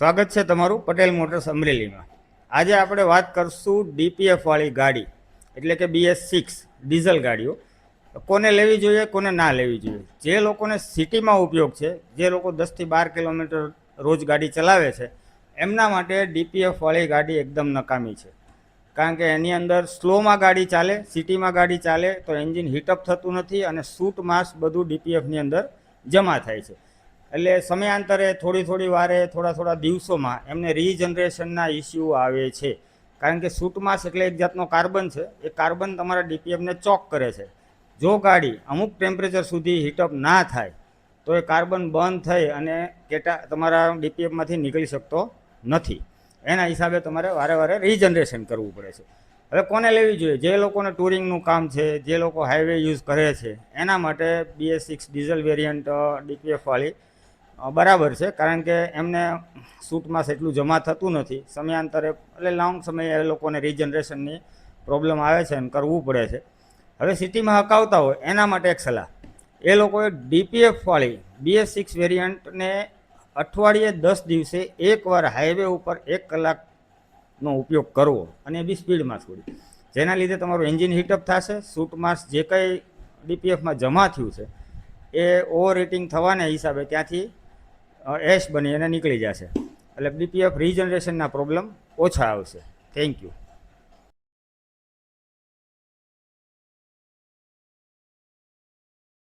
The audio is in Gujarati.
સ્વાગત છે તમારું પટેલ મોટર્સ અમરેલીમાં। આજે આપણે વાત કરશું ડીપીએફ વાળી ગાડી એટલે કે BS6 ડીઝલ ગાડીઓ કોને લેવી જોઈએ કોને ના લેવી જોઈએ। જે લોકોને સિટીમાં ઉપયોગ છે, જે લોકો 10 થી 12 કિલોમીટર રોજ ગાડી ચલાવે છે, એમના માટે ડીપીએફ વાળી ગાડી એકદમ નકામી છે। કારણ કે એની અંદર સ્લોમાં ગાડી ચાલે, સિટીમાં ગાડી ચાલે તો એન્જિન હીટઅપ થતું નથી અને સૂટ માસ બધું ડીપીએફની અંદર જમા થાય છે। એટલે સમયાંતરે થોડી વારે થોડા દિવસોમાં એમને રીજનરેશનના ઇસ્યુ આવે છે। કારણ કે સૂટ માસ એટલે એક જાતનો કાર્બન છે, એ કાર્બન તમારા ડીપીએફને ચોક કરે છે। જો ગાડી અમુક ટેમ્પરેચર સુધી હીટઅપ ના થાય તો એ કાર્બન બંધ થઈ અને તમારા ડીપીએફમાંથી નીકળી શકતો નથી। એના હિસાબે તમારે વારે રીજનરેશન કરવું પડે છે। હવે કોને લેવી જોઈએ? જે લોકોને ટુરિંગનું કામ છે, જે લોકો હાઈવે યુઝ કરે છે, એના માટે BS6 ડીઝલ વેરિયન્ટ ડીપીએફ વાળી બરાબર છે। કારણ કે એમને સૂટમાં એટલું જમા થતું નથી સમયાંતરે, એટલે લોંગ સમયે એ લોકોને રીજનરેશનની પ્રોબ્લેમ આવે છે અને કરવું પડે છે। હવે સિટીમાં હકાવતા હોય એના માટે એક સલાહ, એ લોકોએ ડીપીએફ વાળી BS6 વેરિયન્ટને અઠવાડિયે 10 દિવસે એકવાર હાઈવે ઉપર 1 કલાકનો ઉપયોગ કરવો અને એ બી સ્પીડમાં છોડી, જેના લીધે તમારું એન્જિન હીટઅપ થશે, સૂટ માસ જે કંઈ ડીપીએફમાં જમા થયું છે એ ઓવર હીટિંગ થવાના હિસાબે ત્યાંથી એશ બની અને નીકળી જશે। એટલે ડીપીએફ રીજનરેશનના પ્રોબ્લેમ ઓછા આવશે। Thank you.